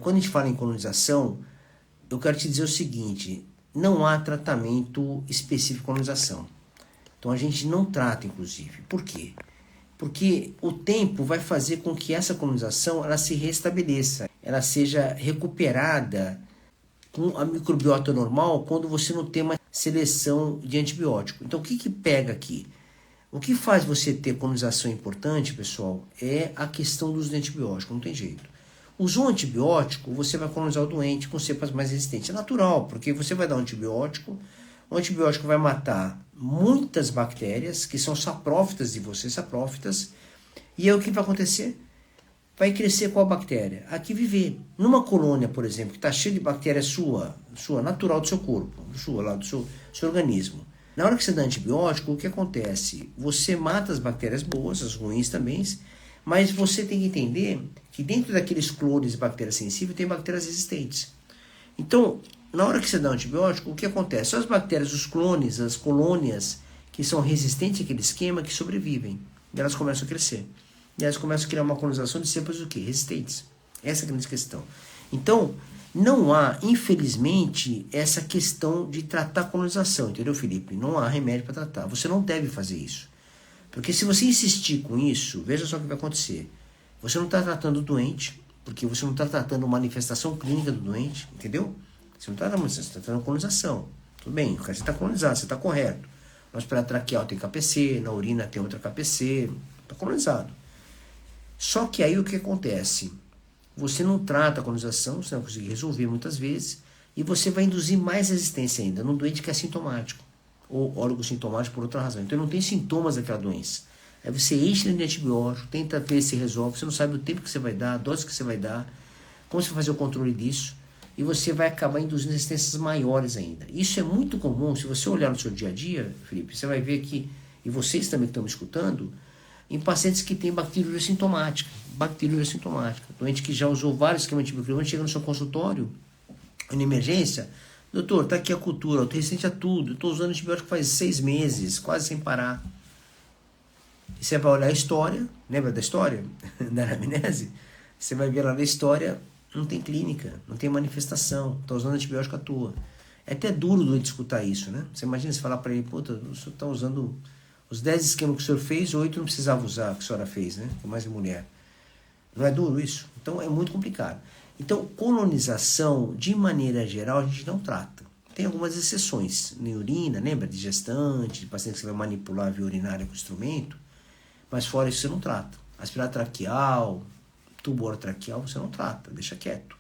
Quando a gente fala em colonização, eu quero te dizer o seguinte, não há tratamento específico de colonização. Então a gente não trata, inclusive. Por quê? Porque o tempo vai fazer com que essa colonização ela se restabeleça, ela seja recuperada com a microbiota normal quando você não tem uma seleção de antibiótico. Então o que pega aqui? O que faz você ter colonização importante, pessoal, é a questão do uso de antibiótico, não tem jeito. Usou um antibiótico, você vai colonizar o doente com cepas mais resistentes. É natural, porque você vai dar um antibiótico, o antibiótico vai matar muitas bactérias, que são saprófitas de você, saprófitas, e aí o que vai acontecer? Vai crescer qual bactéria? A que viver. Numa colônia, por exemplo, que está cheia de bactéria sua, natural do seu corpo, do seu organismo. Na hora que você dá antibiótico, o que acontece? Você mata as bactérias boas, as ruins também, mas você tem que entender que dentro daqueles clones de bactérias sensíveis tem bactérias resistentes. Então, na hora que você dá um antibiótico, o que acontece? São as bactérias, os clones, as colônias que são resistentes àquele esquema que sobrevivem. E elas começam a crescer. E elas começam a criar uma colonização de cepas do quê? Resistentes. Essa é a grande questão. Então, não há, infelizmente, essa questão de tratar a colonização, entendeu, Felipe? Não há remédio para tratar. Você não deve fazer isso. Porque se você insistir com isso, veja só o que vai acontecer. Você não está tratando o doente, porque você não está tratando a manifestação clínica do doente, entendeu? Você não está tratando a colonização. Tudo bem, você está colonizado, você está correto. No aspirato traqueal tem KPC, na urina tem outra KPC, está colonizado. Só que aí o que acontece? Você não trata a colonização, você não vai conseguir resolver muitas vezes, e você vai induzir mais resistência ainda num doente que é sintomático, ou oligosintomático por outra razão. Então ele não tem sintomas daquela doença. Aí você enche ele de antibiótico, tenta ver se resolve, você não sabe o tempo que você vai dar, a dose que você vai dar, como você vai fazer o controle disso, e você vai acabar induzindo resistências maiores ainda. Isso é muito comum, se você olhar no seu dia a dia, Felipe, você vai ver que, e vocês também que estão me escutando, em pacientes que têm bacteriúria sintomática, doente que já usou vários esquemas antimicrobianos, chega no seu consultório, em emergência, doutor, está aqui a cultura, eu estou resistente a tudo, estou usando antibiótico faz 6 meses, quase sem parar. E você vai olhar a história, lembra da história? Da anamnese? Você vai ver lá na história, não tem clínica, não tem manifestação, está usando antibiótico à toa. É até duro de escutar isso, né? Você imagina você falar para ele, puta, o senhor está usando os 10 esquemas que o senhor fez, 8 não precisava usar, que a senhora fez, né? Que é mais de mulher. Não é duro isso? Então é muito complicado. Então, colonização, de maneira geral, a gente não trata. Tem algumas exceções. Na urina, lembra? De gestante, de paciente que você vai manipular a via urinária com o instrumento, mas fora isso você não trata. Aspirado traqueal, tubo orotraqueal, você não trata, deixa quieto.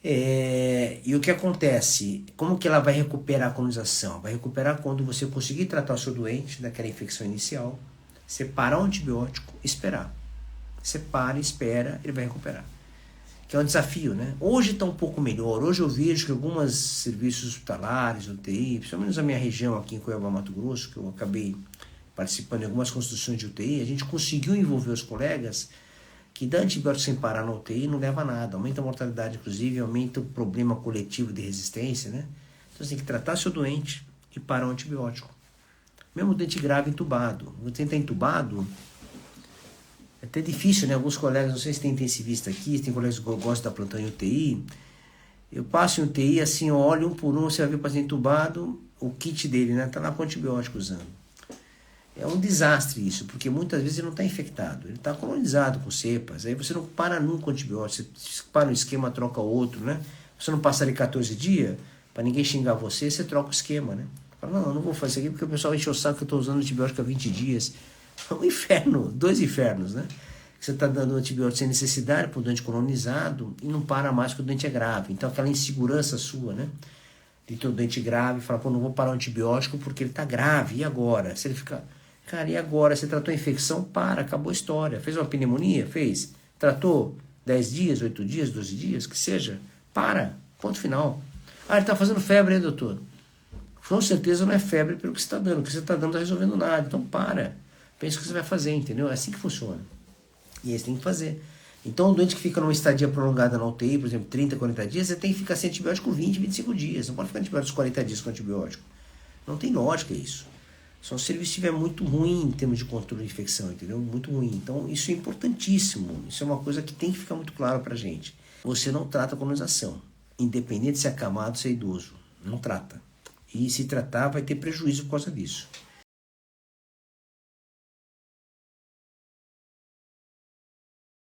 E o que acontece? Como que ela vai recuperar a colonização? Vai recuperar quando você conseguir tratar o seu doente daquela infecção inicial, separar o antibiótico, esperar. Você para, espera, ele vai recuperar. Que é um desafio, né? Hoje está um pouco melhor. Hoje eu vejo que alguns serviços hospitalares, UTI, principalmente na minha região aqui em Cuiabá, Mato Grosso, que eu acabei participando de algumas construções de UTI, a gente conseguiu envolver os colegas que dar antibiótico sem parar na UTI não leva a nada. Aumenta a mortalidade, inclusive, aumenta o problema coletivo de resistência, né? Então você tem que tratar seu doente e parar o antibiótico. Mesmo doente grave entubado. Você está entubado, é até difícil, né? Alguns colegas, não sei se tem intensivista aqui, tem colegas que gostam da plantão em UTI. Eu passo em UTI, assim, eu olho um por um, você vai ver o paciente entubado, o kit dele, né? Tá lá com antibiótico usando. É um desastre isso, porque muitas vezes ele não está infectado, ele está colonizado com cepas. Aí você não para nunca o antibiótico, você para um esquema, troca outro, né? Você não passa ali 14 dias, para ninguém xingar você, você troca o esquema, né? Fala, não vou fazer isso aqui porque o pessoal enche o saco que eu estou usando antibiótico há 20 dias. É um inferno, 2 infernos, né? Você está dando antibiótico sem necessidade para o doente colonizado e não para mais porque o doente é grave. Então aquela insegurança sua, né? De ter o doente grave, fala, pô, não vou parar o antibiótico porque ele está grave, e agora? Se ele ficar... Cara, e agora? Você tratou a infecção? Para, acabou a história. Fez uma pneumonia? Fez. Tratou 10 dias, 8 dias, 12 dias, que seja? Para, ponto final. Ah, ele está fazendo febre, hein, doutor? Com certeza não é febre pelo que você está dando. O que você está dando não está resolvendo nada. Então para. Pensa o que você vai fazer, entendeu? É assim que funciona. E aí você tem que fazer. Então, um doente que fica numa estadia prolongada na UTI, por exemplo, 30, 40 dias, você tem que ficar sem antibiótico 20, 25 dias. Não pode ficar antibiótico 40 dias com antibiótico. Não tem lógica isso. Só se o serviço estiver muito ruim em termos de controle de infecção, entendeu? Muito ruim. Então, isso é importantíssimo. Isso é uma coisa que tem que ficar muito claro pra gente. você não trata a colonização, independente se é acamado ou se é idoso, não trata. E se tratar vai ter prejuízo por causa disso.